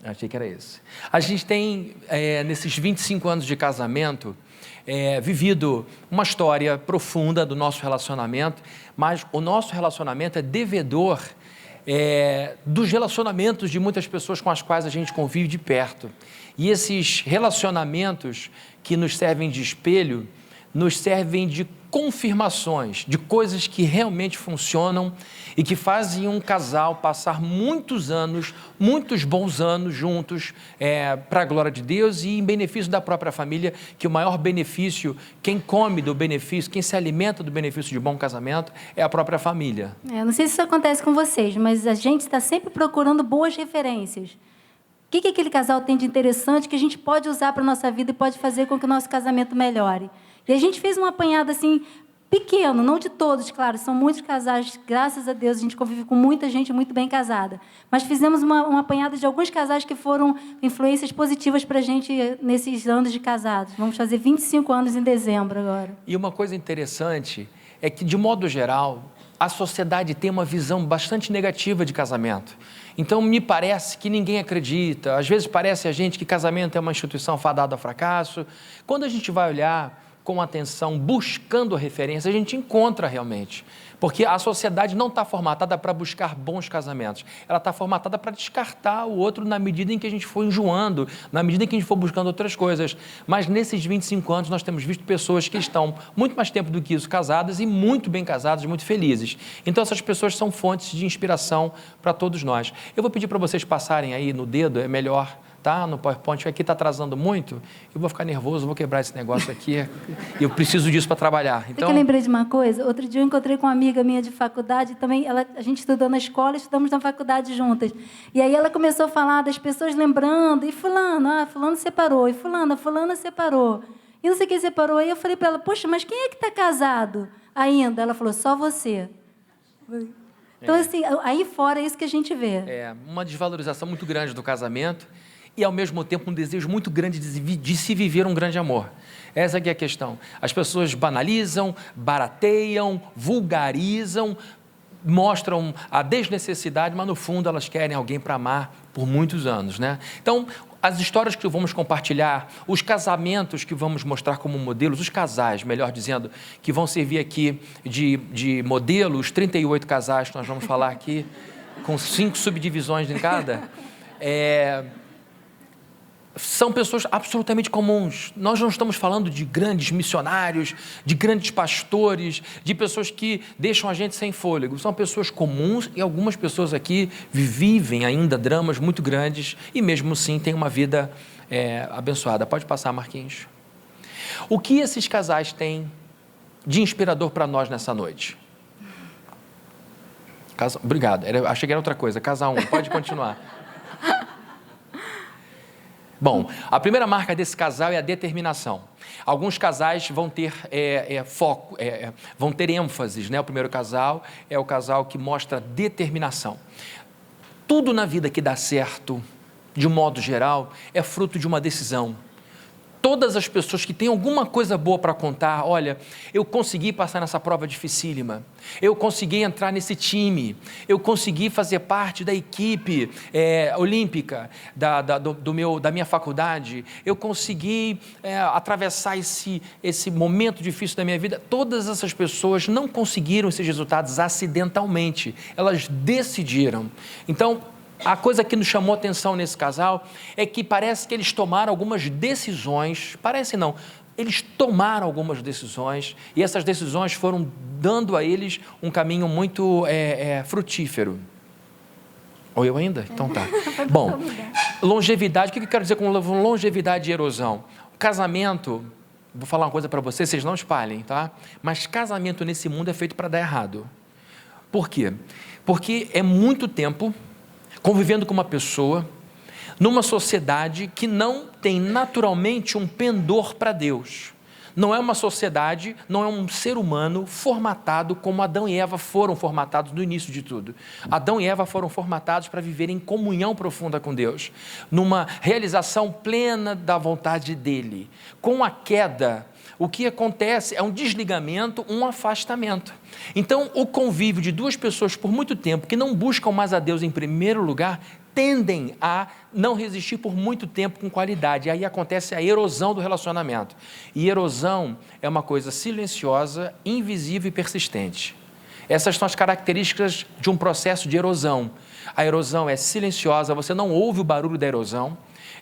Achei que era esse. A gente tem, nesses 25 anos de casamento, vivido uma história profunda do nosso relacionamento, mas o nosso relacionamento é devedor dos relacionamentos de muitas pessoas com as quais a gente convive de perto. E esses relacionamentos que nos servem de espelho, nos servem de confirmações, de coisas que realmente funcionam e que fazem um casal passar muitos anos, muitos bons anos juntos, para a glória de Deus e em benefício da própria família, que o maior benefício, quem come do benefício, quem se alimenta do benefício de bom casamento é a própria família. Não sei se isso acontece com vocês, mas a gente está sempre procurando boas referências. O que aquele casal tem de interessante que a gente pode usar para a nossa vida e pode fazer com que o nosso casamento melhore? E a gente fez uma apanhada assim, pequeno, não de todos, claro, são muitos casais, graças a Deus, a gente convive com muita gente muito bem casada. Mas fizemos uma apanhada de alguns casais que foram influências positivas para a gente nesses anos de casados. Vamos fazer 25 anos em dezembro agora. E uma coisa interessante é que, de modo geral, a sociedade tem uma visão bastante negativa de casamento. Então, me parece que ninguém acredita. Às vezes parece a gente que casamento é uma instituição fadada ao fracasso. Quando a gente vai olhar com atenção, buscando a referência, a gente encontra realmente. Porque a sociedade não está formatada para buscar bons casamentos. Ela está formatada para descartar o outro na medida em que a gente for enjoando, na medida em que a gente for buscando outras coisas. Mas nesses 25 anos nós temos visto pessoas que estão muito mais tempo do que isso casadas e muito bem casadas, muito felizes. Então essas pessoas são fontes de inspiração para todos nós. Eu vou pedir para vocês passarem aí no dedo, é melhor, tá? No PowerPoint, aqui está atrasando muito, eu vou ficar nervoso, vou quebrar esse negócio aqui, eu preciso disso para trabalhar. Então... Eu lembrei de uma coisa, outro dia eu encontrei com uma amiga minha de faculdade, também a gente estudou na escola, estudamos na faculdade juntas, e aí ela começou a falar das pessoas lembrando, e fulano separou, e fulana separou, e não sei quem separou, aí eu falei para ela, poxa, mas quem é que está casado ainda? Ela falou, só você. Então, assim, aí fora é isso que a gente vê. Uma desvalorização muito grande do casamento, e, ao mesmo tempo, um desejo muito grande de se viver um grande amor. Essa aqui é a questão. As pessoas banalizam, barateiam, vulgarizam, mostram a desnecessidade, mas, no fundo, elas querem alguém para amar por muitos anos, né? Então, as histórias que vamos compartilhar, os casamentos que vamos mostrar como modelos, os casais, melhor dizendo, que vão servir aqui de modelo, os 38 casais que nós vamos falar aqui, com 5 subdivisões em cada, são pessoas absolutamente comuns. Nós não estamos falando de grandes missionários, de grandes pastores, de pessoas que deixam a gente sem fôlego. São pessoas comuns e algumas pessoas aqui vivem ainda dramas muito grandes e mesmo assim têm uma vida abençoada. Pode passar, Marquinhos. O que esses casais têm de inspirador para nós nessa noite? Obrigado. Achei que era outra coisa. Casal 1. Pode continuar. Bom, a primeira marca desse casal é a determinação. Alguns casais vão ter foco, vão ter ênfases, né? O primeiro casal é o casal que mostra determinação. Tudo na vida que dá certo, de um modo geral, é fruto de uma decisão. Todas as pessoas que têm alguma coisa boa para contar, olha, eu consegui passar nessa prova dificílima, eu consegui entrar nesse time, eu consegui fazer parte da equipe olímpica da minha faculdade, eu consegui atravessar esse momento difícil da minha vida. Todas essas pessoas não conseguiram esses resultados acidentalmente, elas decidiram. Então, a coisa que nos chamou a atenção nesse casal é que parece que eles tomaram algumas decisões, parece não, eles tomaram algumas decisões e essas decisões foram dando a eles um caminho muito frutífero. Ou eu ainda? Então tá. Bom, longevidade, o que eu quero dizer com longevidade e erosão? O casamento, vou falar uma coisa para vocês não espalhem, tá? Mas casamento nesse mundo é feito para dar errado. Por quê? Porque é muito tempo convivendo com uma pessoa, numa sociedade que não tem naturalmente um pendor para Deus. Não é uma sociedade, não é um ser humano formatado como Adão e Eva foram formatados no início de tudo. Adão e Eva foram formatados para viver em comunhão profunda com Deus, numa realização plena da vontade dele. Com a queda, o que acontece é um desligamento, um afastamento. Então, o convívio de duas pessoas por muito tempo que não buscam mais a Deus em primeiro lugar, tendem a não resistir por muito tempo com qualidade. E aí acontece a erosão do relacionamento. E erosão é uma coisa silenciosa, invisível e persistente. Essas são as características de um processo de erosão. A erosão é silenciosa, você não ouve o barulho da erosão,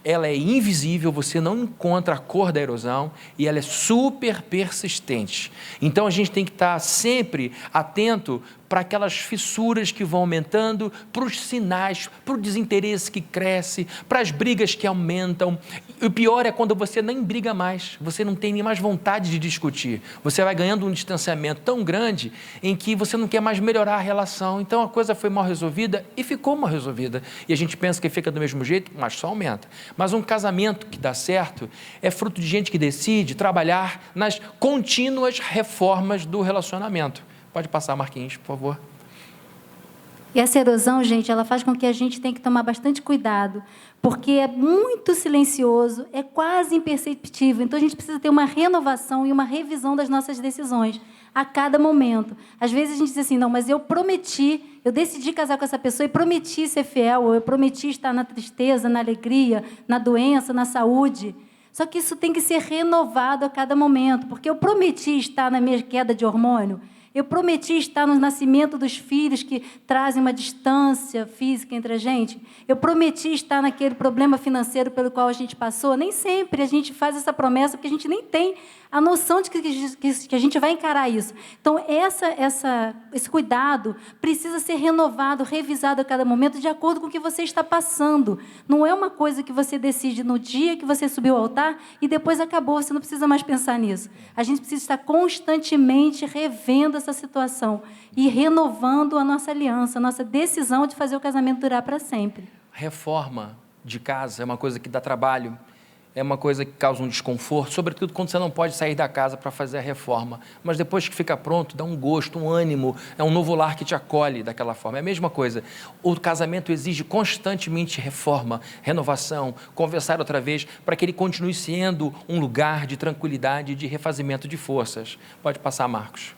ela é invisível, você não encontra a cor da erosão e ela é super persistente. Então, a gente tem que estar sempre atento para aquelas fissuras que vão aumentando, para os sinais, para o desinteresse que cresce, para as brigas que aumentam. E o pior é quando você nem briga mais, você não tem nem mais vontade de discutir. Você vai ganhando um distanciamento tão grande em que você não quer mais melhorar a relação. Então, a coisa foi mal resolvida e ficou mal resolvida. E a gente pensa que fica do mesmo jeito, mas só aumenta. Mas um casamento que dá certo é fruto de gente que decide trabalhar nas contínuas reformas do relacionamento. Pode passar, Marquinhos, por favor. E essa erosão, gente, ela faz com que a gente tenha que tomar bastante cuidado, porque é muito silencioso, é quase imperceptível. Então, a gente precisa ter uma renovação e uma revisão das nossas decisões a cada momento. Às vezes, a gente diz assim, não, mas eu prometi, eu decidi casar com essa pessoa e prometi ser fiel, ou eu prometi estar na tristeza, na alegria, na doença, na saúde. Só que isso tem que ser renovado a cada momento, porque eu prometi estar na minha queda de hormônio, eu prometi estar no nascimento dos filhos que trazem uma distância física entre a gente. Eu prometi estar naquele problema financeiro pelo qual a gente passou. Nem sempre a gente faz essa promessa, porque a gente nem tem a noção de que a gente vai encarar isso. Então, esse cuidado precisa ser renovado, revisado a cada momento, de acordo com o que você está passando. Não é uma coisa que você decide no dia que você subiu ao altar e depois acabou, você não precisa mais pensar nisso. A gente precisa estar constantemente revendo essa situação e renovando a nossa aliança, a nossa decisão de fazer o casamento durar para sempre. Reforma de casa é uma coisa que dá trabalho, é uma coisa que causa um desconforto, sobretudo quando você não pode sair da casa para fazer a reforma. Mas depois que fica pronto, dá um gosto, um ânimo, é um novo lar que te acolhe daquela forma. É a mesma coisa. O casamento exige constantemente reforma, renovação, conversar outra vez, para que ele continue sendo um lugar de tranquilidade e de refazimento de forças. Pode passar, Marcos.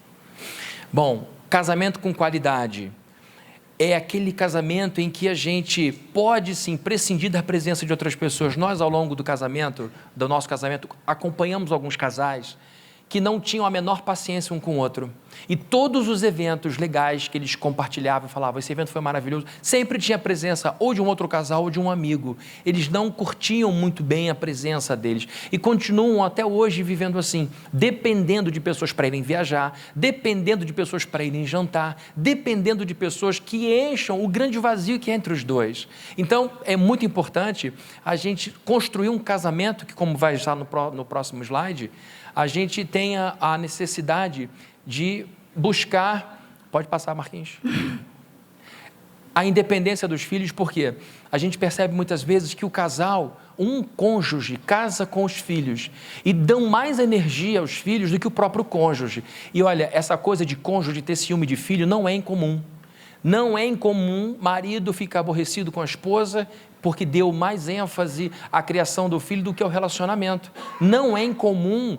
Bom, casamento com qualidade é aquele casamento em que a gente pode, sim, prescindir da presença de outras pessoas. Nós, ao longo do nosso casamento, acompanhamos alguns casais que não tinham a menor paciência um com o outro. E todos os eventos legais que eles compartilhavam, falavam, esse evento foi maravilhoso, sempre tinha a presença ou de um outro casal ou de um amigo. Eles não curtiam muito bem a presença deles. E continuam até hoje vivendo assim, dependendo de pessoas para irem viajar, dependendo de pessoas para irem jantar, dependendo de pessoas que encham o grande vazio que é entre os dois. Então, é muito importante a gente construir um casamento que, como vai estar no próximo slide, a gente tenha a necessidade de buscar, pode passar, Marquinhos, a independência dos filhos, porque a gente percebe muitas vezes que o casal, um cônjuge, casa com os filhos e dão mais energia aos filhos do que o próprio cônjuge. E olha, essa coisa de cônjuge ter ciúme de filho não é incomum. Não é incomum marido ficar aborrecido com a esposa porque deu mais ênfase à criação do filho do que ao relacionamento. Não é incomum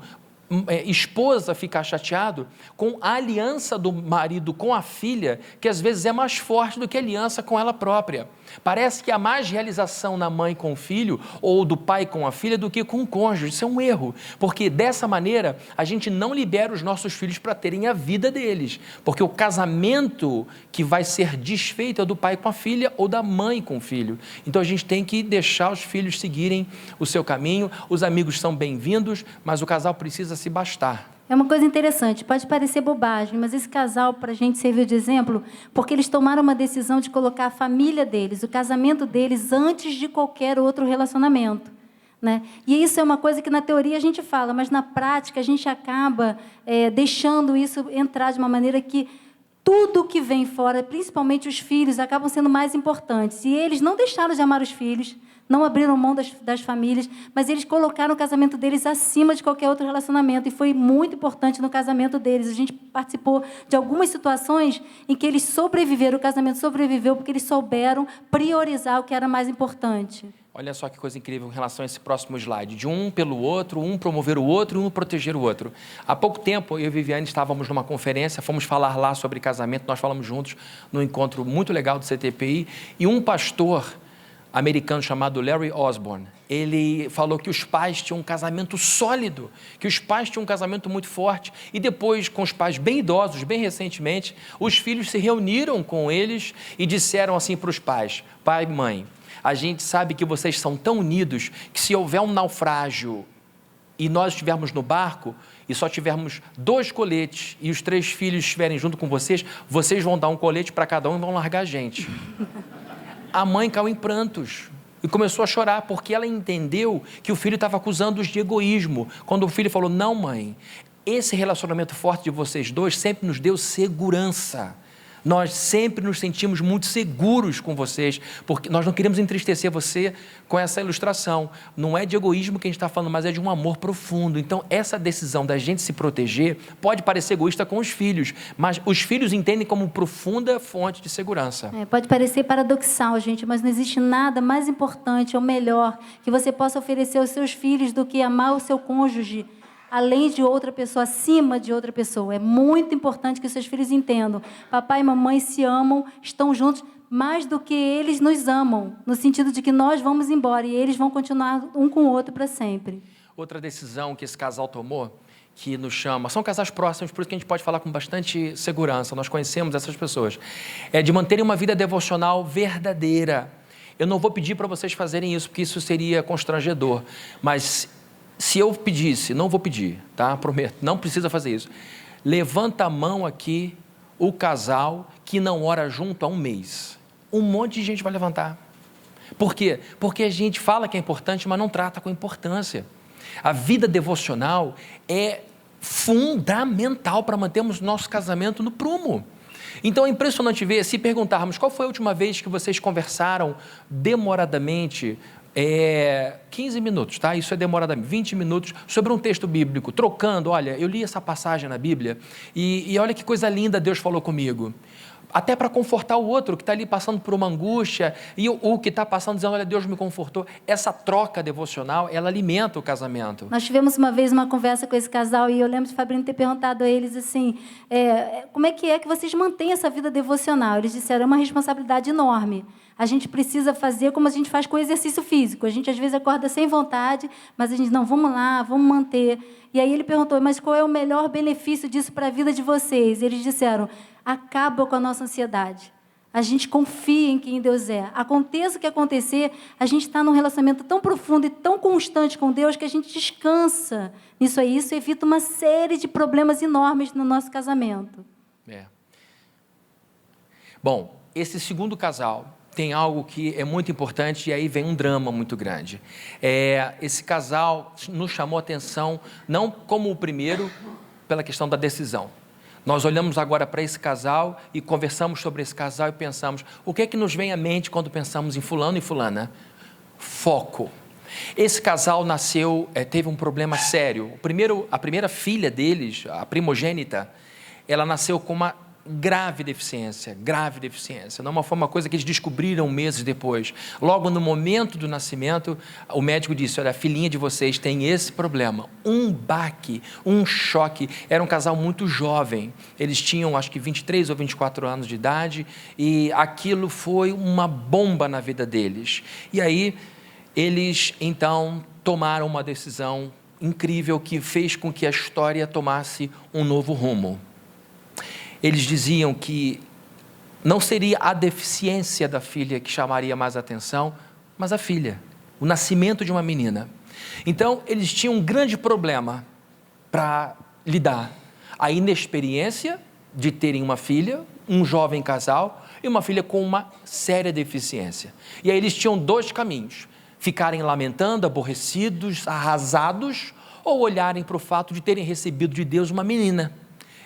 esposa ficar chateado com a aliança do marido com a filha, que às vezes é mais forte do que a aliança com ela própria. Parece que há mais realização na mãe com o filho ou do pai com a filha do que com o cônjuge. Isso é um erro, porque dessa maneira a gente não libera os nossos filhos para terem a vida deles, porque o casamento que vai ser desfeito é do pai com a filha ou da mãe com o filho. Então a gente tem que deixar os filhos seguirem o seu caminho, os amigos são bem-vindos, mas o casal precisa se bastar. É uma coisa interessante, pode parecer bobagem, mas esse casal, para a gente, serviu de exemplo, porque eles tomaram uma decisão de colocar a família deles, o casamento deles, antes de qualquer outro relacionamento. Né? E isso é uma coisa que, na teoria, a gente fala, mas, na prática, a gente acaba deixando isso entrar de uma maneira que tudo que vem fora, principalmente os filhos, acabam sendo mais importantes. E eles não deixaram de amar os filhos, não abriram mão das famílias, mas eles colocaram o casamento deles acima de qualquer outro relacionamento, e foi muito importante no casamento deles. A gente participou de algumas situações em que eles sobreviveram, o casamento sobreviveu porque eles souberam priorizar o que era mais importante. Olha só que coisa incrível em relação a esse próximo slide. De um pelo outro, um promover o outro e um proteger o outro. Há pouco tempo, eu e Viviane estávamos numa conferência, fomos falar lá sobre casamento, nós falamos juntos num encontro muito legal do CTPI, e um pastor americano chamado Larry Osborne, ele falou que os pais tinham um casamento sólido, que os pais tinham um casamento muito forte, e depois, com os pais bem idosos, bem recentemente, os filhos se reuniram com eles e disseram assim para os pais: pai e mãe, a gente sabe que vocês são tão unidos que se houver um naufrágio e nós estivermos no barco e só tivermos 2 coletes e os 3 filhos estiverem junto com vocês, vocês vão dar um colete para cada um e vão largar a gente. A mãe caiu em prantos e começou a chorar, porque ela entendeu que o filho estava acusando-os de egoísmo. Quando o filho falou: não, mãe, esse relacionamento forte de vocês dois sempre nos deu segurança. Nós sempre nos sentimos muito seguros com vocês, porque nós não queremos entristecer você com essa ilustração. Não é de egoísmo que a gente está falando, mas é de um amor profundo. Então, essa decisão da gente se proteger pode parecer egoísta com os filhos, mas os filhos entendem como profunda fonte de segurança. Pode parecer paradoxal, gente, mas não existe nada mais importante ou melhor que você possa oferecer aos seus filhos do que amar o seu cônjuge, além de outra pessoa, acima de outra pessoa. É muito importante que os seus filhos entendam. Papai e mamãe se amam, estão juntos, mais do que eles nos amam, no sentido de que nós vamos embora e eles vão continuar um com o outro para sempre. Outra decisão que esse casal tomou, que nos chama, são casais próximos, por isso que a gente pode falar com bastante segurança, nós conhecemos essas pessoas, é de manterem uma vida devocional verdadeira. Eu não vou pedir para vocês fazerem isso, porque isso seria constrangedor, mas se eu pedisse, não vou pedir, tá? Prometo, não precisa fazer isso. Levanta a mão aqui o casal que não ora junto há 1 mês. Um monte de gente vai levantar. Por quê? Porque a gente fala que é importante, mas não trata com importância. A vida devocional é fundamental para mantermos nosso casamento no prumo. Então é impressionante ver, se perguntarmos qual foi a última vez que vocês conversaram demoradamente, 15 minutos, tá? Isso é demoradamente, 20 minutos, sobre um texto bíblico, trocando: olha, eu li essa passagem na Bíblia e olha que coisa linda Deus falou comigo. Até para confortar o outro que está ali passando por uma angústia, e o que está passando dizendo: olha, Deus me confortou. Essa troca devocional, ela alimenta o casamento. Nós tivemos uma vez uma conversa com esse casal e eu lembro de Fabrício ter perguntado a eles assim: como é que vocês mantêm essa vida devocional? Eles disseram: é uma responsabilidade enorme. A gente precisa fazer como a gente faz com o exercício físico. A gente às vezes acorda sem vontade, mas a gente: não, vamos lá, vamos manter. E aí ele perguntou: mas qual é o melhor benefício disso para a vida de vocês? E eles disseram: acaba com a nossa ansiedade. A gente confia em quem Deus é. Aconteça o que acontecer, a gente está num relacionamento tão profundo e tão constante com Deus que a gente descansa nisso aí. Isso evita uma série de problemas enormes no nosso casamento. Bom, esse segundo casal tem algo que é muito importante, e aí vem um drama muito grande. Esse casal nos chamou a atenção, não como o primeiro, pela questão da decisão. Nós olhamos agora para esse casal e conversamos sobre esse casal e pensamos: o que é que nos vem à mente quando pensamos em fulano e fulana? Foco. Esse casal nasceu, teve um problema sério. A primeira filha deles, a primogênita, ela nasceu com uma grave deficiência. Não foi uma coisa que eles descobriram meses depois. Logo no momento do nascimento, o médico disse: olha, a filhinha de vocês tem esse problema. Um baque, um choque. Era um casal muito jovem. Eles tinham, acho que 23 ou 24 anos de idade, e aquilo foi uma bomba na vida deles. E aí, eles, então, tomaram uma decisão incrível que fez com que a história tomasse um novo rumo. Eles diziam que não seria a deficiência da filha que chamaria mais atenção, mas a filha, o nascimento de uma menina. Então, eles tinham um grande problema para lidar: a inexperiência de terem uma filha, um jovem casal, e uma filha com uma séria deficiência. E aí eles tinham 2 caminhos: ficarem lamentando, aborrecidos, arrasados, ou olharem para o fato de terem recebido de Deus uma menina.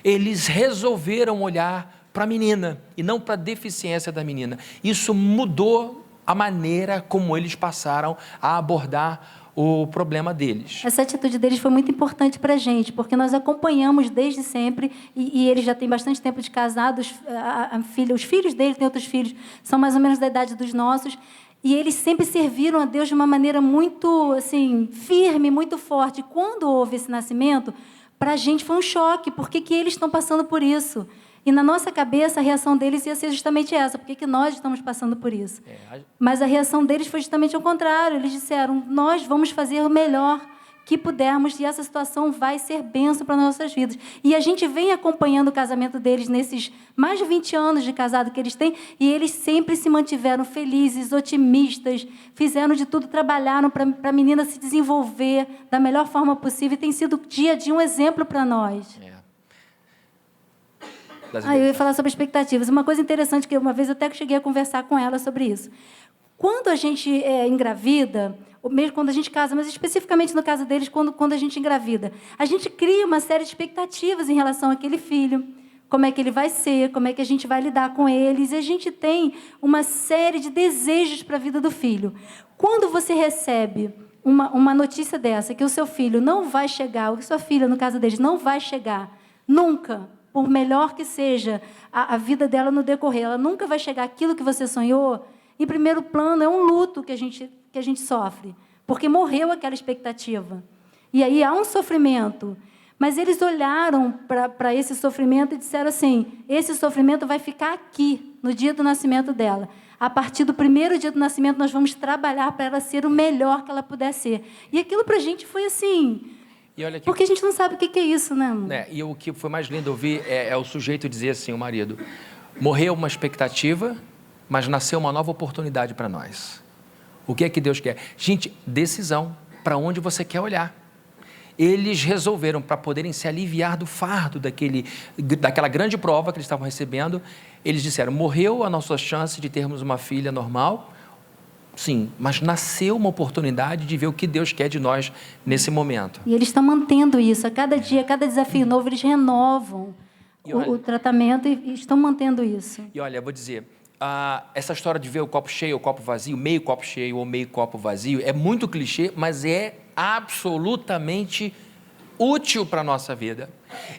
Eles resolveram olhar para a menina e não para a deficiência da menina. Isso mudou a maneira como eles passaram a abordar o problema deles. Essa atitude deles foi muito importante para a gente, porque nós acompanhamos desde sempre, e eles já têm bastante tempo de casados, os filhos deles têm outros filhos, são mais ou menos da idade dos nossos, E eles sempre serviram a Deus de uma maneira muito, assim, firme, muito forte. Quando houve esse nascimento, para a gente foi um choque. Por que eles estão passando por isso? E na nossa cabeça, a reação deles ia ser justamente essa. Por que nós estamos passando por isso? Mas a reação deles foi justamente ao contrário. Eles disseram, nós vamos fazer o melhor que pudermos e essa situação vai ser bênção para nossas vidas. E a gente vem acompanhando o casamento deles nesses mais de 20 anos de casado que eles têm e eles sempre se mantiveram felizes, otimistas, fizeram de tudo, trabalharam para a menina se desenvolver da melhor forma possível e tem sido dia a dia um exemplo para nós. Eu ia falar sobre expectativas. Uma coisa interessante que uma vez eu até cheguei a conversar com ela sobre isso. Quando a gente engravida, ou mesmo quando a gente casa, mas especificamente no caso deles, quando a gente engravida, a gente cria uma série de expectativas em relação àquele filho, como é que ele vai ser, como é que a gente vai lidar com eles, e a gente tem uma série de desejos para a vida do filho. Quando você recebe uma notícia dessa, que o seu filho não vai chegar, ou que sua filha, no caso deles, não vai chegar nunca, por melhor que seja a vida dela no decorrer, ela nunca vai chegar àquilo que você sonhou, em primeiro plano, é um luto que a gente sofre, porque morreu aquela expectativa. E aí há um sofrimento. Mas eles olharam para esse sofrimento e disseram assim, esse sofrimento vai ficar aqui, no dia do nascimento dela. A partir do primeiro dia do nascimento, nós vamos trabalhar para ela ser o melhor que ela puder ser. E aquilo para a gente foi assim... E olha aqui, porque a gente não sabe o que é isso, né, amor? E o que foi mais lindo ouvir é o sujeito dizer assim, o marido, morreu uma expectativa, mas nasceu uma nova oportunidade para nós. O que é que Deus quer? Gente, decisão, para onde você quer olhar. Eles resolveram, para poderem se aliviar do fardo daquela grande prova que eles estavam recebendo, eles disseram, morreu a nossa chance de termos uma filha normal, sim, mas nasceu uma oportunidade de ver o que Deus quer de nós nesse momento. E eles estão mantendo isso, a cada dia, a cada desafio novo, eles renovam o tratamento e estão mantendo isso. E olha, eu vou dizer... essa história de ver o copo cheio ou copo vazio, meio copo cheio ou meio copo vazio, é muito clichê, mas é absolutamente útil para a nossa vida.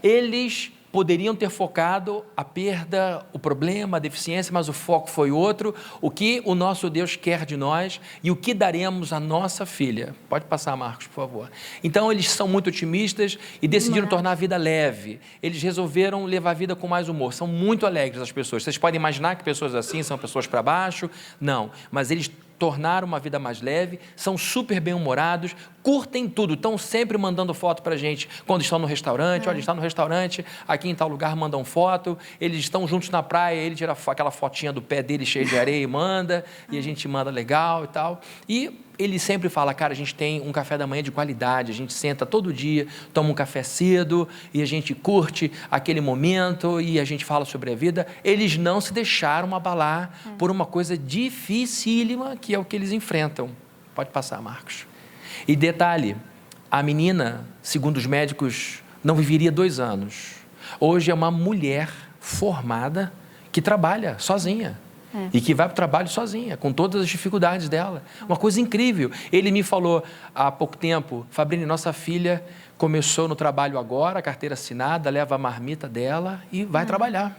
Eles poderiam ter focado a perda, o problema, a deficiência, mas o foco foi outro, o que o nosso Deus quer de nós e o que daremos à nossa filha. Pode passar, Marcos, por favor. Então, eles são muito otimistas e decidiram tornar a vida leve. Eles resolveram levar a vida com mais humor. São muito alegres as pessoas. Vocês podem imaginar que pessoas assim são pessoas para baixo? Não, mas eles tornaram uma vida mais leve, são super bem-humorados, curtem tudo, estão sempre mandando foto para a gente quando estão no restaurante, olha, está no restaurante, aqui em tal lugar mandam foto, eles estão juntos na praia, ele tira aquela fotinha do pé dele cheio de areia e manda, e a gente manda legal e tal, e ele sempre fala, cara, a gente tem um café da manhã de qualidade, a gente senta todo dia, toma um café cedo, e a gente curte aquele momento, e a gente fala sobre a vida. Eles não se deixaram abalar por uma coisa dificílima, que é o que eles enfrentam. Pode passar, Marcos. E detalhe, a menina, segundo os médicos, não viveria 2 anos. Hoje é uma mulher formada que trabalha sozinha. E que vai para o trabalho sozinha, com todas as dificuldades dela. Uma coisa incrível. Ele me falou há pouco tempo, Fabrini, nossa filha começou no trabalho agora, a carteira assinada, leva a marmita dela e vai trabalhar.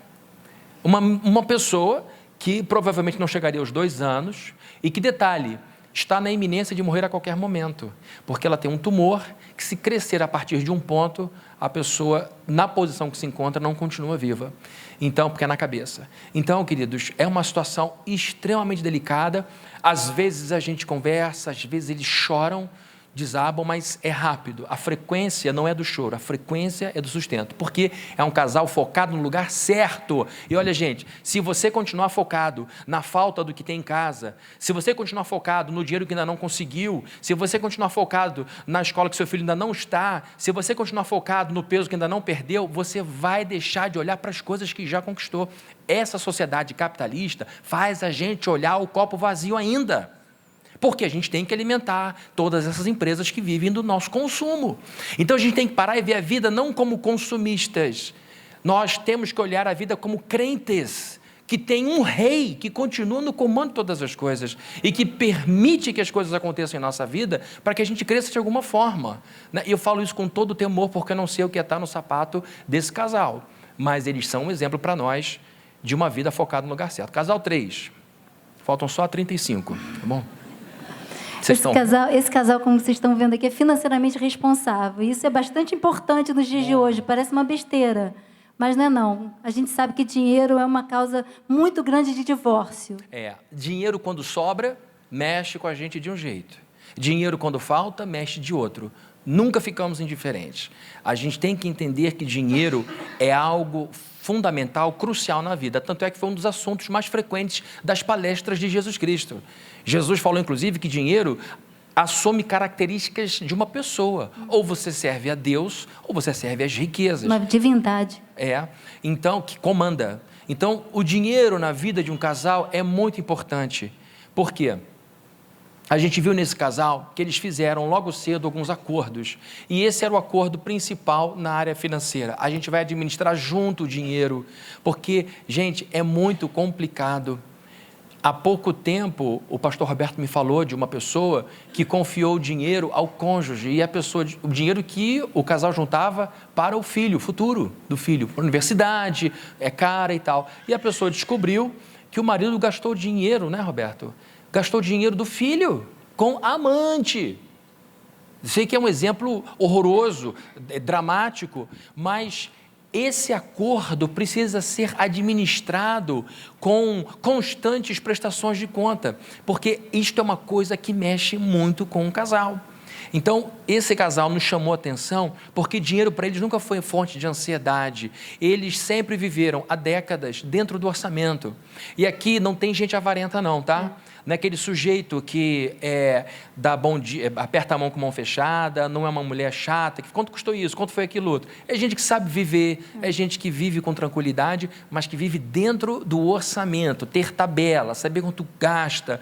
Uma pessoa que provavelmente não chegaria aos 2 anos e que, detalhe, está na iminência de morrer a qualquer momento, porque ela tem um tumor que, se crescer a partir de um ponto, a pessoa, na posição que se encontra, não continua viva. Então, porque é na cabeça. Então, queridos, é uma situação extremamente delicada. Às vezes a gente conversa, às vezes eles choram, desabam, mas é rápido. A frequência não é do choro, a frequência é do sustento, porque é um casal focado no lugar certo. E olha, gente, se você continuar focado na falta do que tem em casa, se você continuar focado no dinheiro que ainda não conseguiu, se você continuar focado na escola que seu filho ainda não está, se você continuar focado no peso que ainda não perdeu, você vai deixar de olhar para as coisas que já conquistou. Essa sociedade capitalista faz a gente olhar o copo vazio ainda. Porque a gente tem que alimentar todas essas empresas que vivem do nosso consumo. Então, a gente tem que parar e ver a vida não como consumistas. Nós temos que olhar a vida como crentes, que tem um rei que continua no comando de todas as coisas e que permite que as coisas aconteçam em nossa vida para que a gente cresça de alguma forma. E eu falo isso com todo temor, porque eu não sei o que é estar no sapato desse casal. Mas eles são um exemplo para nós de uma vida focada no lugar certo. Casal 3. Faltam só 35, tá bom? Esse casal, como vocês estão vendo aqui, é financeiramente responsável. Isso é bastante importante nos dias de hoje. Parece uma besteira, mas não é não. A gente sabe que dinheiro é uma causa muito grande de divórcio. Dinheiro quando sobra, mexe com a gente de um jeito. Dinheiro quando falta, mexe de outro. Nunca ficamos indiferentes. A gente tem que entender que dinheiro é algo fundamental, crucial na vida. Tanto é que foi um dos assuntos mais frequentes das palestras de Jesus Cristo. Jesus falou, inclusive, que dinheiro assume características de uma pessoa. Ou você serve a Deus, ou você serve às riquezas. Uma divindade. Então, que comanda. Então, o dinheiro na vida de um casal é muito importante. Por quê? A gente viu nesse casal que eles fizeram logo cedo alguns acordos. E esse era o acordo principal na área financeira. A gente vai administrar junto o dinheiro, porque, gente, é muito complicado. Há pouco tempo, o pastor Roberto me falou de uma pessoa que confiou o dinheiro ao cônjuge, e o dinheiro que o casal juntava para o filho, o futuro do filho, para a universidade, é cara e tal. E a pessoa descobriu que o marido gastou dinheiro, né, Roberto? Gastou dinheiro do filho com a amante. Sei que é um exemplo horroroso, dramático, mas esse acordo precisa ser administrado com constantes prestações de conta, porque isto é uma coisa que mexe muito com o casal. Então, esse casal nos chamou a atenção porque dinheiro para eles nunca foi fonte de ansiedade. Eles sempre viveram há décadas dentro do orçamento. E aqui não tem gente avarenta não, tá? Não é aquele sujeito que dá bom dia, aperta a mão com a mão fechada, não é uma mulher chata, que quanto custou isso, quanto foi aquilo outro. É gente que sabe viver, é gente que vive com tranquilidade, mas que vive dentro do orçamento, ter tabela, saber quanto gasta.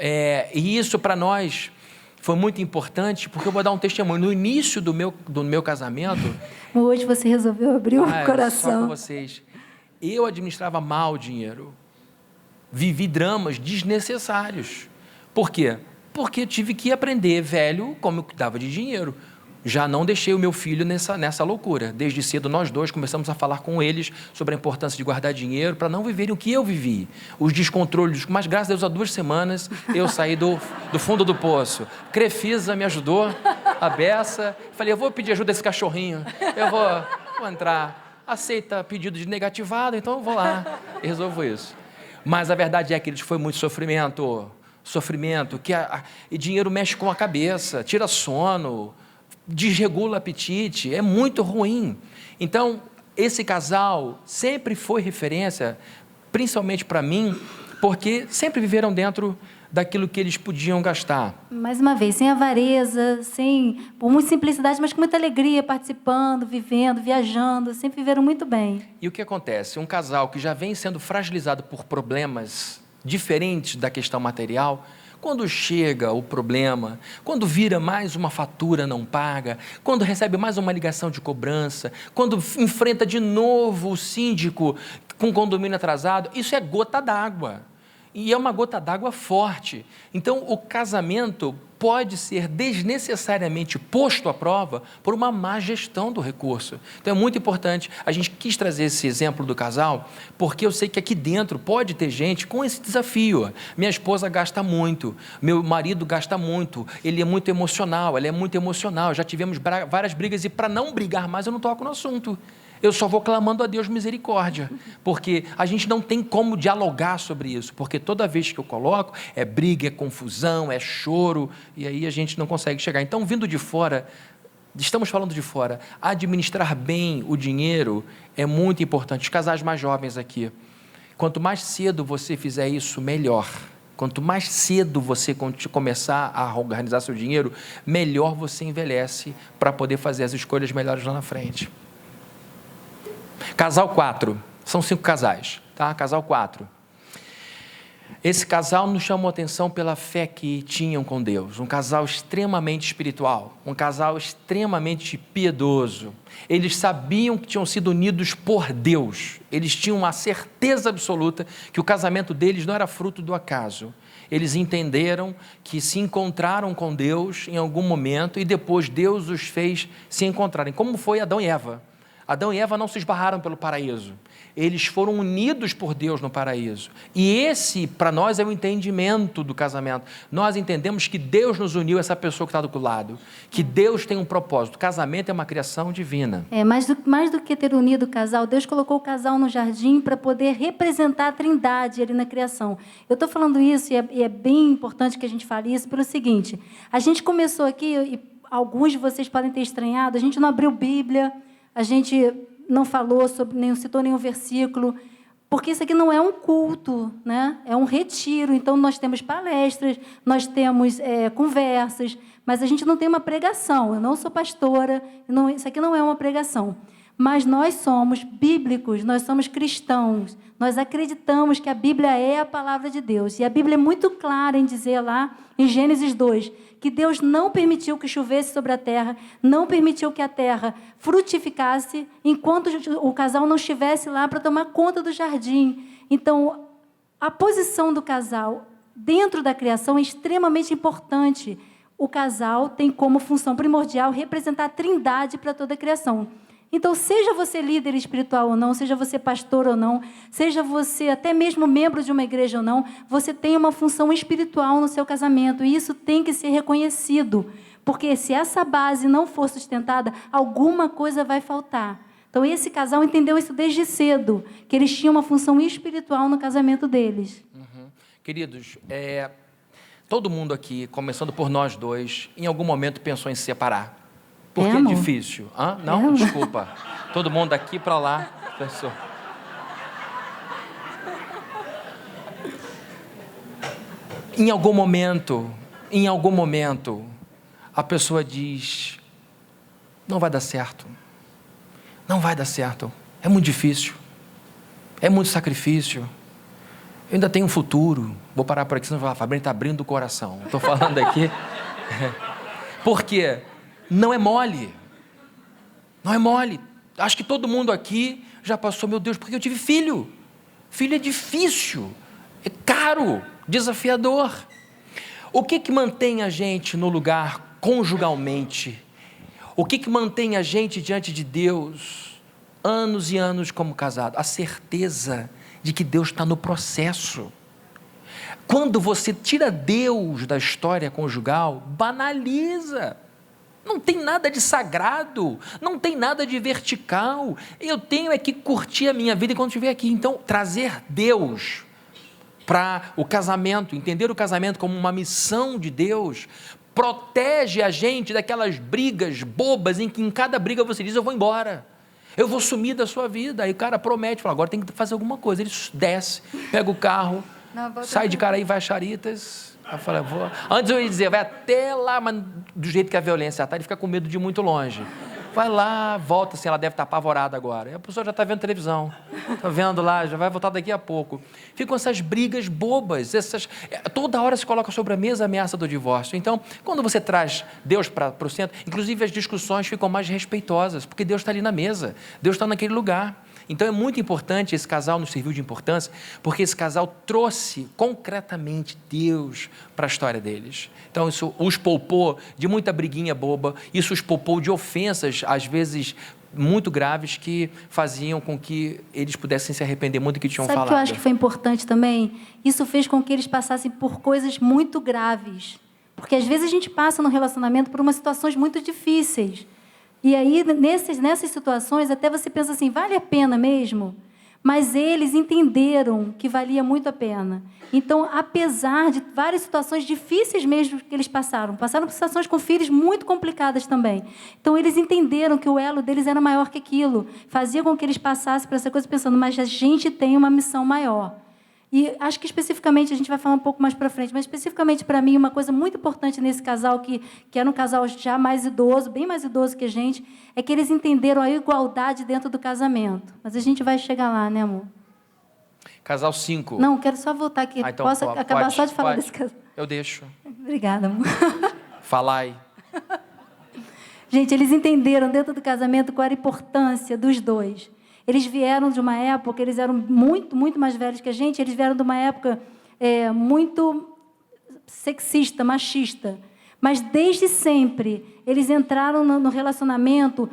E isso para nós foi muito importante, porque eu vou dar um testemunho. No início do meu casamento... Hoje você resolveu abrir o coração. Só com vocês. Eu administrava mal o dinheiro. Vivi dramas desnecessários. Por quê? Porque tive que aprender, velho, como eu cuidava de dinheiro. Já não deixei o meu filho nessa loucura. Desde cedo, nós dois começamos a falar com eles sobre a importância de guardar dinheiro para não viverem o que eu vivi. Os descontroles, mas graças a Deus, há 2 semanas, eu saí do fundo do poço. Crefisa me ajudou, a beça. Falei, eu vou pedir ajuda a esse cachorrinho. Eu vou entrar. Aceita pedido de negativado, então eu vou lá e resolvo isso. Mas a verdade é que foi muito sofrimento, e dinheiro mexe com a cabeça, tira sono, desregula o apetite, é muito ruim. Então, esse casal sempre foi referência, principalmente para mim, porque sempre viveram dentro daquilo que eles podiam gastar. Mais uma vez, sem avareza, por muita simplicidade, mas com muita alegria, participando, vivendo, viajando, sempre viveram muito bem. E o que acontece? Um casal que já vem sendo fragilizado por problemas diferentes da questão material, quando chega o problema, quando vira mais uma fatura não paga, quando recebe mais uma ligação de cobrança, quando enfrenta de novo o síndico com condomínio atrasado, isso é gota d'água. E é uma gota d'água forte. Então, o casamento pode ser desnecessariamente posto à prova por uma má gestão do recurso. Então, é muito importante. A gente quis trazer esse exemplo do casal, porque eu sei que aqui dentro pode ter gente com esse desafio. Minha esposa gasta muito, meu marido gasta muito, ele é muito emocional, ela é muito emocional. Já tivemos várias brigas e, para não brigar mais, eu não toco no assunto. Eu só vou clamando a Deus misericórdia, porque a gente não tem como dialogar sobre isso, porque toda vez que eu coloco, é briga, é confusão, é choro, e aí a gente não consegue chegar. Então, vindo de fora, estamos falando de fora, administrar bem o dinheiro é muito importante. Os casais mais jovens aqui, quanto mais cedo você fizer isso, melhor. Quanto mais cedo você começar a organizar seu dinheiro, melhor você envelhece para poder fazer as escolhas melhores lá na frente. Casal 4, são 5 casais, tá? Casal 4. Esse casal nos chamou a atenção pela fé que tinham com Deus, um casal extremamente espiritual, um casal extremamente piedoso. Eles sabiam que tinham sido unidos por Deus, eles tinham a certeza absoluta que o casamento deles não era fruto do acaso. Eles entenderam que se encontraram com Deus em algum momento e depois Deus os fez se encontrarem, como foi Adão e Eva. Adão e Eva não se esbarraram pelo paraíso. eles foram unidos por Deus no paraíso. E esse, para nós, é o entendimento do casamento. Nós entendemos que Deus nos uniu, essa pessoa que está do lado, que Deus tem um propósito. O casamento é uma criação divina. Mais do que ter unido o casal, Deus colocou o casal no jardim para poder representar a Trindade ali na criação. Eu estou falando isso, e é bem importante que a gente fale isso, pelo seguinte: a gente começou aqui, e alguns de vocês podem ter estranhado, a gente não abriu Bíblia, a gente não falou sobre, nem citou nenhum versículo, porque isso aqui não é um culto, né? É um retiro. Então, nós temos palestras, nós temos conversas, mas a gente não tem uma pregação. Eu não sou pastora, isso aqui não é uma pregação. Mas nós somos bíblicos, nós somos cristãos, nós acreditamos que a Bíblia é a palavra de Deus. E a Bíblia é muito clara em dizer lá, em Gênesis 2, que Deus não permitiu que chovesse sobre a terra, não permitiu que a terra frutificasse, enquanto o casal não estivesse lá para tomar conta do jardim. Então, a posição do casal dentro da criação é extremamente importante. O casal tem como função primordial representar a Trindade para toda a criação. Então, seja você líder espiritual ou não, seja você pastor ou não, seja você até mesmo membro de uma igreja ou não, você tem uma função espiritual no seu casamento, e isso tem que ser reconhecido, porque se essa base não for sustentada, alguma coisa vai faltar. Então, esse casal entendeu isso desde cedo, que eles tinham uma função espiritual no casamento deles. Queridos, todo mundo aqui, começando por nós dois, em algum momento pensou em se separar. Porque é difícil. Não, desculpa. Todo mundo daqui para lá pensou. Em algum momento, a pessoa diz: não vai dar certo. Não vai dar certo. É muito difícil. É muito sacrifício. Eu ainda tenho um futuro. Vou parar por aqui, senão vai falar: Fabrício está abrindo o coração. Estou falando aqui. Por quê? Não é mole. Não é mole. Acho que todo mundo aqui já passou: meu Deus, porque eu tive filho. Filho é difícil, é caro, desafiador. O que mantém a gente no lugar conjugalmente? O que mantém a gente diante de Deus anos e anos como casado? A certeza de que Deus está no processo. Quando você tira Deus da história conjugal, banaliza. Não tem nada de sagrado, não tem nada de vertical. Eu tenho que curtir a minha vida enquanto estiver aqui. Então, trazer Deus para o casamento, entender o casamento como uma missão de Deus, protege a gente daquelas brigas bobas em que em cada briga você diz: eu vou embora, eu vou sumir da sua vida. Aí o cara promete, fala: agora tem que fazer alguma coisa. Ele desce, pega o carro, sai de Caraí, vai a Charitas. Eu falei: vou. Antes eu ia dizer: vai até lá, mas do jeito que a violência está, ele fica com medo de ir muito longe. Vai lá, volta, assim, ela deve estar apavorada agora. E a pessoa já está vendo televisão, está vendo lá, já vai voltar daqui a pouco. Ficam essas brigas bobas, toda hora se coloca sobre a mesa a ameaça do divórcio. Então, quando você traz Deus para o centro, inclusive as discussões ficam mais respeitosas, porque Deus está ali na mesa, Deus está naquele lugar. Então, é muito importante, esse casal nos serviu de importância, porque esse casal trouxe concretamente Deus para a história deles. Então, isso os poupou de muita briguinha boba, isso os poupou de ofensas, às vezes muito graves, que faziam com que eles pudessem se arrepender muito do que tinham falado. Sabe o que eu acho que foi importante também? Isso fez com que eles passassem por coisas muito graves. Porque, às vezes, a gente passa no relacionamento por umas situações muito difíceis. E aí, nessas situações, até você pensa assim: vale a pena mesmo? Mas eles entenderam que valia muito a pena. Então, apesar de várias situações difíceis mesmo que eles passaram por situações com filhos muito complicadas também. Então, eles entenderam que o elo deles era maior que aquilo. Fazia com que eles passassem por essa coisa pensando: mas a gente tem uma missão maior. E acho que especificamente, a gente vai falar um pouco mais para frente, mas especificamente para mim, uma coisa muito importante nesse casal, que era um casal já mais idoso, bem mais idoso que a gente, é que eles entenderam a igualdade dentro do casamento. Mas a gente vai chegar lá, né, amor? Casal 5. Não, quero só voltar aqui. Então, posso acabar só de falar desse casal? Eu deixo. Obrigada, amor. Falai. Gente, eles entenderam dentro do casamento qual era a importância dos dois. Eles vieram de uma época, eles eram muito, muito mais velhos que a gente, eles vieram de uma época muito sexista, machista. Mas, desde sempre, eles entraram no relacionamento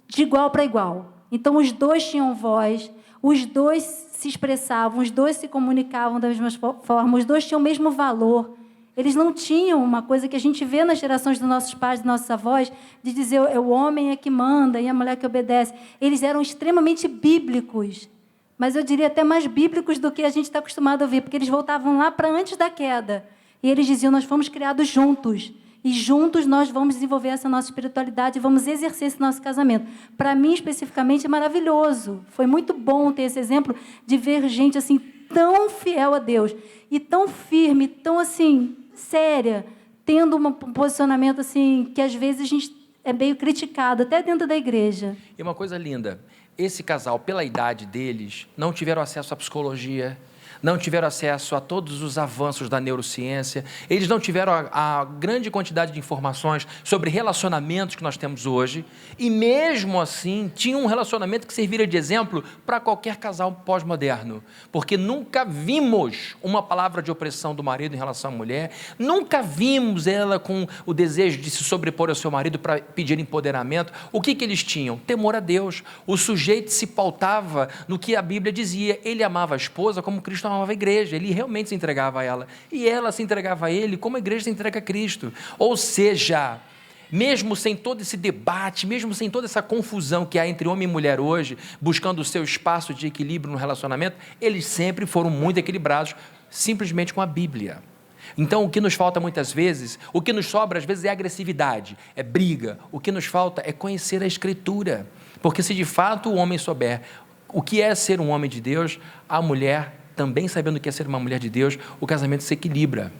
de igual para igual. Então, os dois tinham voz, os dois se expressavam, os dois se comunicavam da mesma forma, os dois tinham o mesmo valor. Eles não tinham uma coisa que a gente vê nas gerações dos nossos pais, dos nossos avós, de dizer o homem é que manda e a mulher que obedece. Eles eram extremamente bíblicos, mas eu diria até mais bíblicos do que a gente está acostumado a ouvir, porque eles voltavam lá para antes da queda. E eles diziam, nós fomos criados juntos, e juntos nós vamos desenvolver essa nossa espiritualidade e vamos exercer esse nosso casamento. Para mim, especificamente, é maravilhoso. Foi muito bom ter esse exemplo de ver gente assim tão fiel a Deus e tão firme, tão assim séria, tendo um posicionamento assim que às vezes a gente é meio criticado, até dentro da igreja. E uma coisa linda, esse casal, pela idade deles, não tiveram acesso à psicologia, não tiveram acesso a todos os avanços da neurociência, eles não tiveram a grande quantidade de informações sobre relacionamentos que nós temos hoje, e mesmo assim tinham um relacionamento que serviria de exemplo para qualquer casal pós-moderno, porque nunca vimos uma palavra de opressão do marido em relação à mulher, nunca vimos ela com o desejo de se sobrepor ao seu marido para pedir empoderamento. O que eles tinham? Temor a Deus. O sujeito se pautava no que a Bíblia dizia, ele amava a esposa como Cristo amava a igreja, ele realmente se entregava a ela, e ela se entregava a ele como a igreja se entrega a Cristo. Ou seja, mesmo sem todo esse debate, mesmo sem toda essa confusão que há entre homem e mulher hoje, buscando o seu espaço de equilíbrio no relacionamento, eles sempre foram muito equilibrados, simplesmente com a Bíblia. Então, o que nos falta muitas vezes, o que nos sobra às vezes é agressividade, é briga, o que nos falta é conhecer a Escritura, porque se de fato o homem souber o que é ser um homem de Deus, a mulher também sabendo o que é ser uma mulher de Deus, o casamento se equilibra.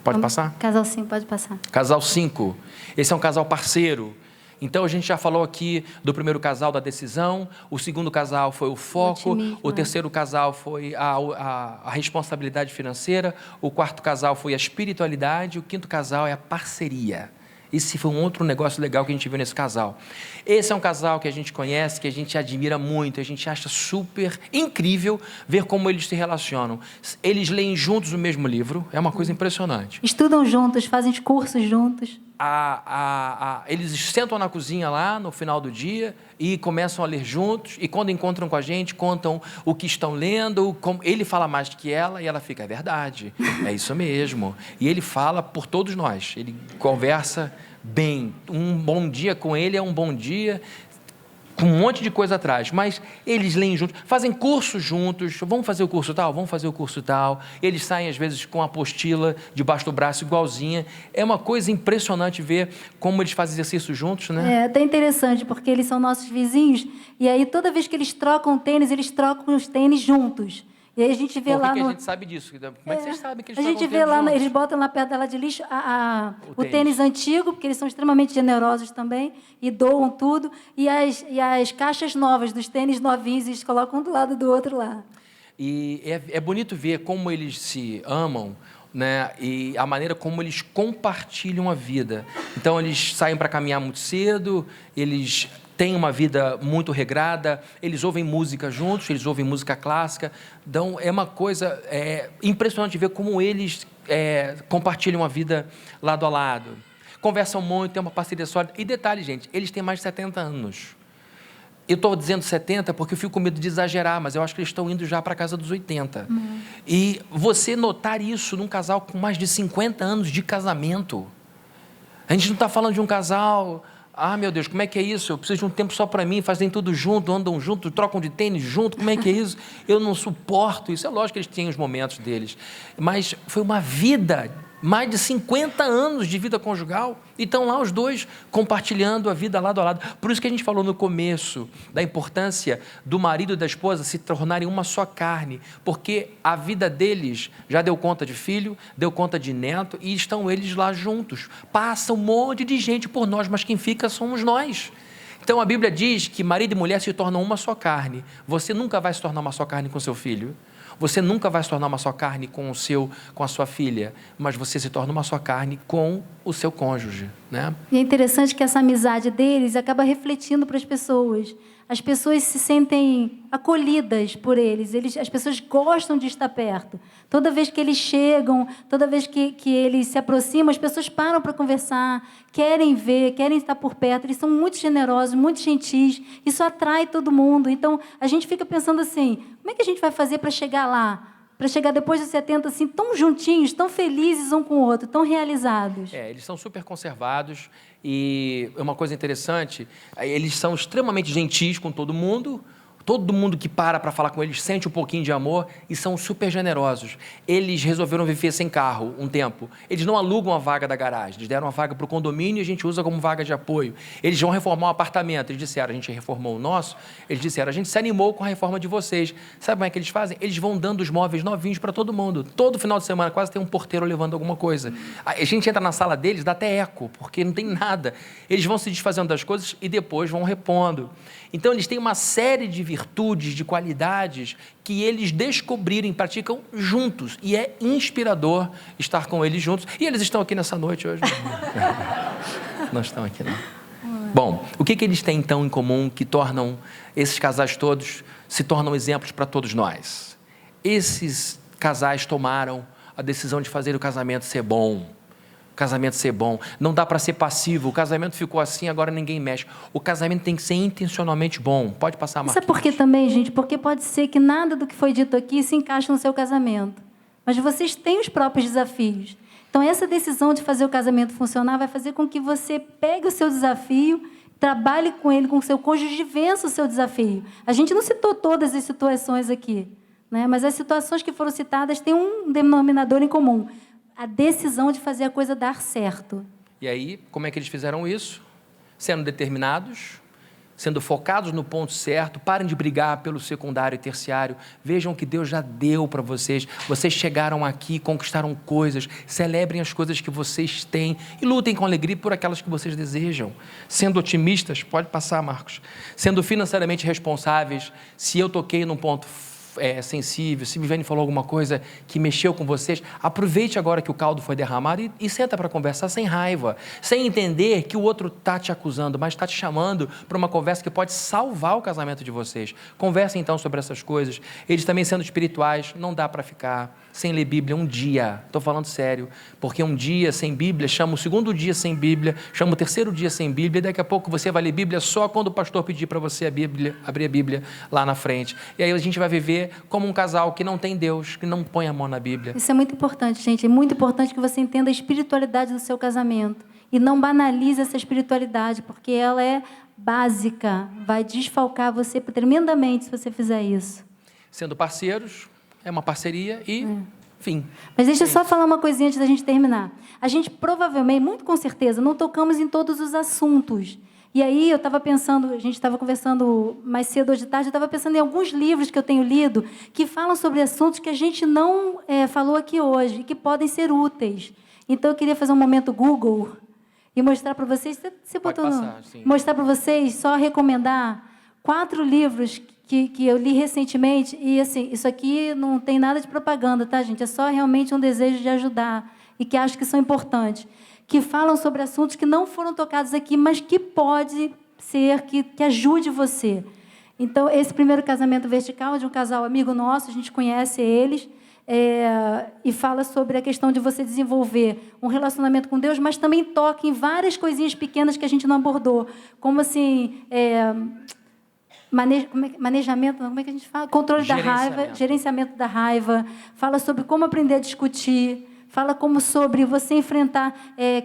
Pode passar? Casal 5, pode passar. Casal 5. Esse é um casal parceiro. Então, a gente já falou aqui do primeiro casal da decisão, o segundo casal foi o foco, o terceiro casal foi a responsabilidade financeira, o quarto casal foi a espiritualidade, o quinto casal é a parceria. Esse foi um outro negócio legal que a gente viu nesse casal. Esse é um casal que a gente conhece, que a gente admira muito, a gente acha super incrível ver como eles se relacionam. Eles leem juntos o mesmo livro, é uma coisa impressionante. Estudam juntos, fazem cursos juntos. Eles sentam na cozinha lá no final do dia e começam a ler juntos, e quando encontram com a gente, contam o que estão lendo, ele fala mais que ela e ela fica, é verdade, é isso mesmo. E ele fala por todos nós, ele conversa bem, um bom dia com ele é um bom dia, com um monte de coisa atrás, mas eles leem juntos, fazem cursos juntos, vamos fazer o curso tal, vamos fazer o curso tal, eles saem às vezes com a apostila debaixo do braço igualzinha, é uma coisa impressionante ver como eles fazem exercício juntos, né? É até interessante, porque eles são nossos vizinhos, e aí toda vez que eles trocam tênis, eles trocam os tênis juntos. E aí a gente vê lá que no... a gente sabe disso? Como é que vocês sabem que eles A gente vê lá, eles botam lá perto dela de lixo o tênis antigo, porque eles são extremamente generosos também, e doam tudo, e as caixas novas dos tênis novinhos, eles colocam um do lado do outro lá. E é bonito ver como eles se amam, né? E a maneira como eles compartilham a vida. Então, eles saem para caminhar muito cedo, eles têm uma vida muito regrada, eles ouvem música juntos, eles ouvem música clássica. Então, é uma coisa impressionante ver como eles compartilham a vida lado a lado. Conversam muito, têm uma parceria sólida. E detalhe, gente, eles têm mais de 70 anos. Eu estou dizendo 70 porque eu fico com medo de exagerar, mas eu acho que eles estão indo já para a casa dos 80. E você notar isso num casal com mais de 50 anos de casamento. A gente não está falando de um casal... Ah, meu Deus, como é que é isso? Eu preciso de um tempo só para mim, fazem tudo junto, andam junto, trocam de tênis junto, como é que é isso? Eu não suporto isso. É lógico que eles têm os momentos deles, mas foi uma vida, mais de 50 anos de vida conjugal, e estão lá os dois compartilhando a vida lado a lado. Por isso que a gente falou no começo da importância do marido e da esposa se tornarem uma só carne, porque a vida deles já deu conta de filho, deu conta de neto, e estão eles lá juntos. Passa um monte de gente por nós, mas quem fica somos nós. Então a Bíblia diz que marido e mulher se tornam uma só carne. Você nunca vai se tornar uma só carne com seu filho, você nunca vai se tornar uma só carne com a sua filha, mas você se torna uma só carne com o seu cônjuge, né? E é interessante que essa amizade deles acaba refletindo para as pessoas. As pessoas se sentem acolhidas por eles. As pessoas gostam de estar perto. Toda vez que eles chegam, toda vez que eles se aproximam, as pessoas param para conversar, querem ver, querem estar por perto. Eles são muito generosos, muito gentis. Isso atrai todo mundo. Então, a gente fica pensando assim, como é que a gente vai fazer para chegar lá? Para chegar depois dos 70, assim, tão juntinhos, tão felizes um com o outro, tão realizados. Eles são super conservados e uma coisa interessante, eles são extremamente gentis com todo mundo que para falar com eles sente um pouquinho de amor e são super generosos. Eles resolveram viver sem carro um tempo. Eles não alugam a vaga da garagem, eles deram uma vaga para o condomínio e a gente usa como vaga de apoio. Eles vão reformar um apartamento, eles disseram, a gente reformou o nosso, eles disseram, a gente se animou com a reforma de vocês. Sabe como é que eles fazem? Eles vão dando os móveis novinhos para todo mundo. Todo final de semana quase tem um porteiro levando alguma coisa. A gente entra na sala deles, dá até eco, porque não tem nada. Eles vão se desfazendo das coisas e depois vão repondo. Então, eles têm uma série de virtudes, de qualidades que eles descobriram e praticam juntos. E é inspirador estar com eles juntos. E eles estão aqui nessa noite hoje. Não estão aqui, não. Bom, o que eles têm, então, em comum que tornam esses casais todos, se tornam exemplos para todos nós? Esses casais tomaram a decisão de fazer o casamento ser bom. Casamento ser bom, não dá para ser passivo, o casamento ficou assim, agora ninguém mexe. O casamento tem que ser intencionalmente bom. Pode passar, Marquinhos. Sabe por que também, gente? Porque pode ser que nada do que foi dito aqui se encaixe no seu casamento. Mas vocês têm os próprios desafios. Então, essa decisão de fazer o casamento funcionar vai fazer com que você pegue o seu desafio, trabalhe com ele, com o seu cônjuge, e vença o seu desafio. A gente não citou todas as situações aqui, né? Mas as situações que foram citadas têm um denominador em comum. A decisão de fazer a coisa dar certo. E aí, como é que eles fizeram isso? Sendo determinados, sendo focados no ponto certo, parem de brigar pelo secundário e terciário, vejam que Deus já deu para vocês, vocês chegaram aqui, conquistaram coisas, celebrem as coisas que vocês têm e lutem com alegria por aquelas que vocês desejam. Sendo otimistas, pode passar, Marcos, sendo financeiramente responsáveis, se eu toquei num ponto sensível, se Viviane falou alguma coisa que mexeu com vocês, aproveite agora que o caldo foi derramado e senta para conversar sem raiva, sem entender que o outro está te acusando, mas está te chamando para uma conversa que pode salvar o casamento de vocês. Conversem então sobre essas coisas. Eles também sendo espirituais, não dá para ficar sem ler Bíblia um dia, estou falando sério, porque um dia sem Bíblia, chama o segundo dia sem Bíblia, chama o terceiro dia sem Bíblia, e daqui a pouco você vai ler Bíblia só quando o pastor pedir para você abrir a Bíblia lá na frente. E aí a gente vai viver como um casal que não tem Deus, que não põe a mão na Bíblia. Isso é muito importante, gente. É muito importante que você entenda a espiritualidade do seu casamento e não banalize essa espiritualidade, porque ela é básica, vai desfalcar você tremendamente se você fizer isso. Sendo parceiros, é uma parceria e, enfim. Mas deixa eu só falar uma coisinha antes da gente terminar. A gente provavelmente, muito com certeza, não tocamos em todos os assuntos. E aí eu estava pensando, a gente estava conversando mais cedo hoje de tarde, eu estava pensando em alguns livros que eu tenho lido que falam sobre assuntos que a gente não falou aqui hoje e que podem ser úteis. Então eu queria fazer um momento Google e mostrar para vocês, mostrar para vocês, só recomendar 4 livros que eu li recentemente, e assim, isso aqui não tem nada de propaganda, tá, gente? É só realmente um desejo de ajudar, e que acho que são importantes, que falam sobre assuntos que não foram tocados aqui, mas que pode ser que ajude você. Então, esse primeiro casamento vertical, de um casal amigo nosso, a gente conhece eles, e fala sobre a questão de você desenvolver um relacionamento com Deus, mas também toca em várias coisinhas pequenas que a gente não abordou, como assim... manejamento, como é que a gente fala? Controle da raiva, gerenciamento da raiva, fala sobre como aprender a discutir, fala como sobre você enfrentar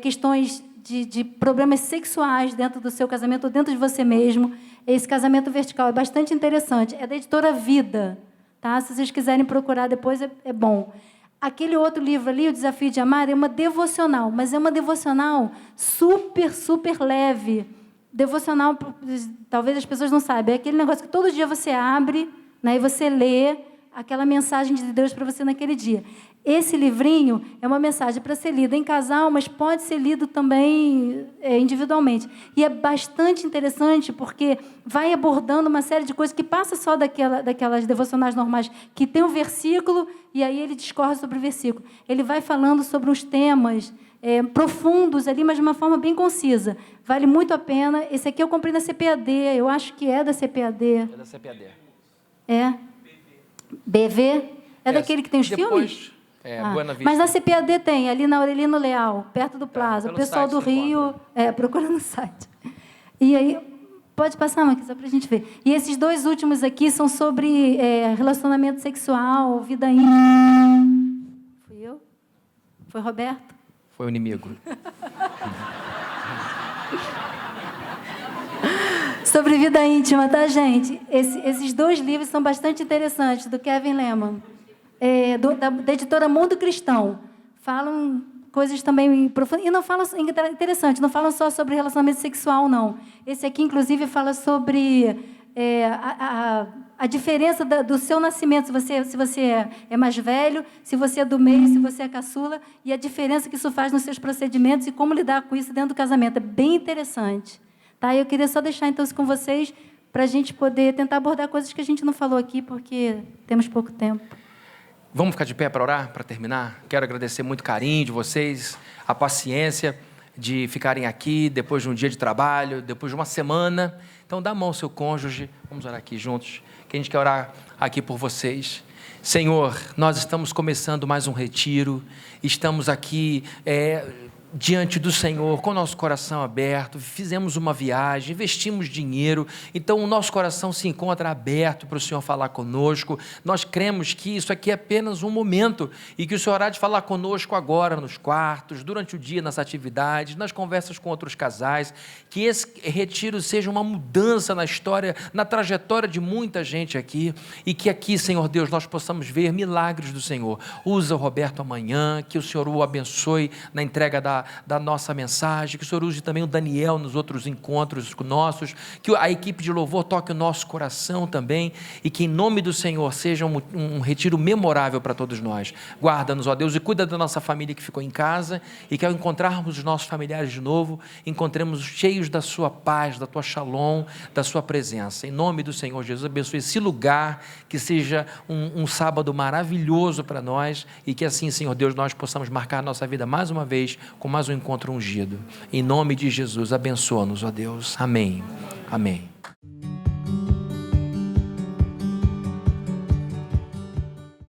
questões de problemas sexuais dentro do seu casamento ou dentro de você mesmo. Esse casamento vertical é bastante interessante, é da editora Vida, tá? Se vocês quiserem procurar depois, é bom. Aquele outro livro ali, O Desafio de Amar, é uma devocional, mas é uma devocional super, super leve. Devocional, talvez as pessoas não saibam, é aquele negócio que todo dia você abre, né, e você lê aquela mensagem de Deus para você naquele dia. Esse livrinho é uma mensagem para ser lida em casal, mas pode ser lido também individualmente. E é bastante interessante porque vai abordando uma série de coisas que passa só daquelas devocionais normais, que tem um versículo e aí ele discorre sobre o versículo. Ele vai falando sobre uns temas profundos ali, mas de uma forma bem concisa. Vale muito a pena. Esse aqui eu comprei na CPAD, eu acho que é da CPAD. É da CPAD. É? BV? É daquele que tem os depois, filmes? Buena Vista. Mas na CPAD tem, ali na Aurelino Leal, perto do Plaza. O pessoal do Rio, procura no site. E aí, pode passar, Marquinhos, só para a gente ver. E esses 2 últimos aqui são sobre relacionamento sexual, vida íntima. Fui eu? Foi Roberto? Foi o inimigo. Sobre vida íntima, tá, gente? Esses 2 livros são bastante interessantes, do Kevin Leman. Da editora Mundo Cristão. Falam coisas também profundas. E não falam, interessante, não falam só sobre relacionamento sexual, não. Esse aqui, inclusive, fala sobre a diferença do seu nascimento, se você é mais velho, se você é do meio, se você é caçula, e a diferença que isso faz nos seus procedimentos e como lidar com isso dentro do casamento. É bem interessante. Tá? Eu queria só deixar, então, isso com vocês, para a gente poder tentar abordar coisas que a gente não falou aqui, porque temos pouco tempo. Vamos ficar de pé para orar, para terminar? Quero agradecer muito o carinho de vocês, a paciência de ficarem aqui depois de um dia de trabalho, depois de uma semana. Então, dá a mão ao seu cônjuge, vamos orar aqui juntos, que a gente quer orar aqui por vocês. Senhor, nós estamos começando mais um retiro, estamos aqui diante do Senhor, com o nosso coração aberto, fizemos uma viagem, investimos dinheiro, então o nosso coração se encontra aberto para o Senhor falar conosco. Nós cremos que isso aqui é apenas um momento e que o Senhor há de falar conosco agora nos quartos, durante o dia, nas atividades, nas conversas com outros casais, que esse retiro seja uma mudança na história, na trajetória de muita gente aqui, e que aqui, Senhor Deus, nós possamos ver milagres do Senhor. Usa o Roberto amanhã, que o Senhor o abençoe na entrega da nossa mensagem, que o Senhor use também o Daniel nos outros encontros nossos, que a equipe de louvor toque o nosso coração também, e que em nome do Senhor seja um retiro memorável para todos nós. Guarda-nos, ó Deus, e cuida da nossa família que ficou em casa, e que ao encontrarmos os nossos familiares de novo, encontremos cheios da sua paz, da tua shalom, da sua presença. Em nome do Senhor Jesus, abençoe esse lugar, que seja um sábado maravilhoso para nós, e que assim, Senhor Deus, nós possamos marcar a nossa vida mais uma vez, com mais um encontro ungido. Em nome de Jesus, abençoa-nos, ó Deus. Amém. Amém.